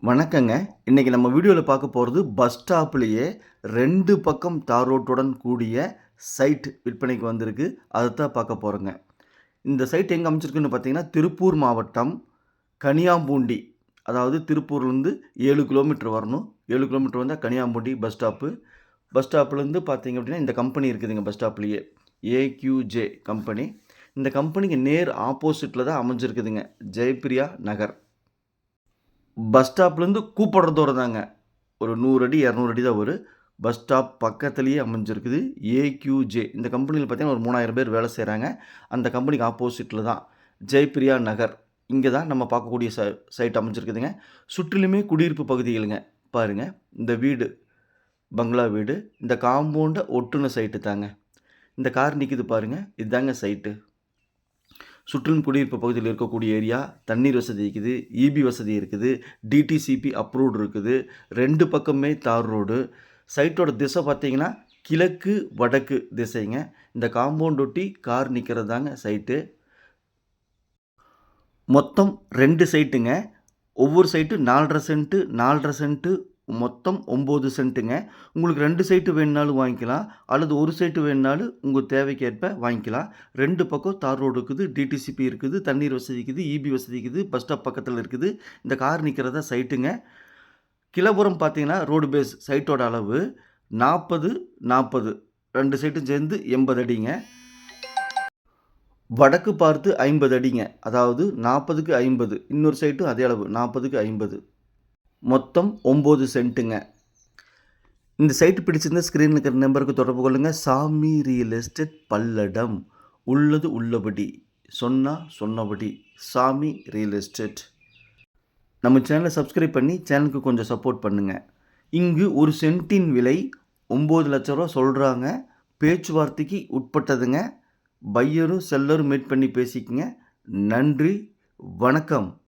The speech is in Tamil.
வணக்கங்க. இன்னைக்கு நம்ம வீடியோல பார்க்க போறது பஸ் ஸ்டாப்லயே 2 பக்கம் தார் ரோட்டுடன் கூடிய சைட் விற்பனைக்கு வந்திருக்கு. அதத்தான் பார்க்க போறோங்க. இந்த சைட் எங்க அமைஞ்சிருக்குன்னு பார்த்தீங்கன்னா, திருப்பூர் மாவட்டம் கனியாம்பூண்டி. அதாவது திருப்பூர்லேருந்து 7 கிலோமீட்டர் வரணும். 7 கிலோமீட்டர் வந்தா கனியாம்பூண்டி பஸ் ஸ்டாப்பு. பஸ் ஸ்டாப்லேருந்து பார்த்தீங்க அப்படின்னா, இந்த கம்பெனி இருக்குதுங்க பஸ் ஸ்டாப்லயே. ஏக்யூஜே கம்பெனி. இந்த கம்பெனிக்கு நேர் ஆப்போசிட்ல தான் அமைஞ்சிருக்குதுங்க. ஜெயப்பிரியா நகர். பஸ் ஸ்டாப்லேருந்து கூப்பிடுற தூரம் தாங்க. ஒரு 100 அடி, 200 அடி தான் வரும். பஸ் ஸ்டாப் பக்கத்திலேயே அமைஞ்சிருக்குது ஏக்யூஜே. இந்த கம்பெனியில பார்த்தீங்கன்னா, ஒரு 3000 பேர் வேலை செய்கிறாங்க. அந்த கம்பெனிக்கு ஆப்போசிட்டில தான் ஜெயப்பிரியா நகர். இங்கே தான் நம்ம பார்க்கக்கூடிய சைட் அமைஞ்சிருக்குதுங்க. சுற்றிலுமே குடியிருப்பு பகுதிகளுங்க. பாருங்க, இந்த வீடு பங்களா வீடு. இந்த காம்பவுண்ட ஒட்டுன சைட்டு தாங்க. இந்த கார் நிற்கிது பாருங்க, இதுதாங்க சைட்டு. சுற்றிலும் குடியிருப்பு பகுதியில் இருக்கக்கூடிய ஏரியா. தண்ணீர் வசதி இருக்குது, இபி வசதி இருக்குது, டிடிசிபி அப்ரூவ்டு இருக்குது. 2 பக்கமே தார் ரோடு. சைட்டோட திசை பார்த்தீங்கன்னா, கிழக்கு வடக்கு திசைங்க. இந்த காம்பவுண்ட் ஒட்டி கார் நிற்கிறது தாங்க சைட்டு. மொத்தம் 2 சைட்டுங்க. ஒவ்வொரு சைட்டு 4.5 சென்ட்டு 4.5 சென்ட்டு மொத்தம் 9 சென்ட்டுங்க. உங்களுக்கு 2 சைட்டு வேணுனாலும் வாங்கிக்கலாம். அல்லது ஒரு சைட்டு வேணுனாலும் உங்கள் தேவைக்கேற்ப வாங்கிக்கலாம். 2 பக்கம் தார் ரோடு இருக்குது, டிடிசிபி இருக்குது, தண்ணீர் வசதி இருக்குது, இபி வசதி இருக்குது, பஸ் ஸ்டாப் பக்கத்தில் இருக்குது. இந்த கார் நிற்கிறதா சைட்டுங்க. கிழப்புறம் பார்த்தீங்கன்னா, ரோடு பேஸ் சைட்டோட அளவு 40, 40 2 சைட்டும் சேர்ந்து 80 அடிங்க. வடக்கு பார்த்து 50 அடிங்க. அதாவது 40க்கு 50. இன்னொரு சைட்டும் அதே அளவு 40க்கு 50. மொத்தம் 9 சென்ட்டுங்க. இந்த சைட்டு பிடிச்சிருந்தா ஸ்க்ரீனில் இருக்கிற நம்பருக்கு தொடர்பு கொள்ளுங்கள். சாமி ரியல் எஸ்டேட் பல்லடம். உள்ளது உள்ளபடி, சொன்னா சொன்னபடி. சாமி ரியல் எஸ்டேட். நம்ம சேனலை சப்ஸ்கிரைப் பண்ணி சேனலுக்கு கொஞ்சம் சப்போர்ட் பண்ணுங்கள். இங்கு ஒரு சென்ட்டின் விலை 9 லட்ச ரூபா சொல்கிறாங்க. பேச்சுவார்த்தைக்கு உட்பட்டதுங்க. பையரும் செல்லரும் மீட் பண்ணி பேசிக்கங்க. நன்றி, வணக்கம்.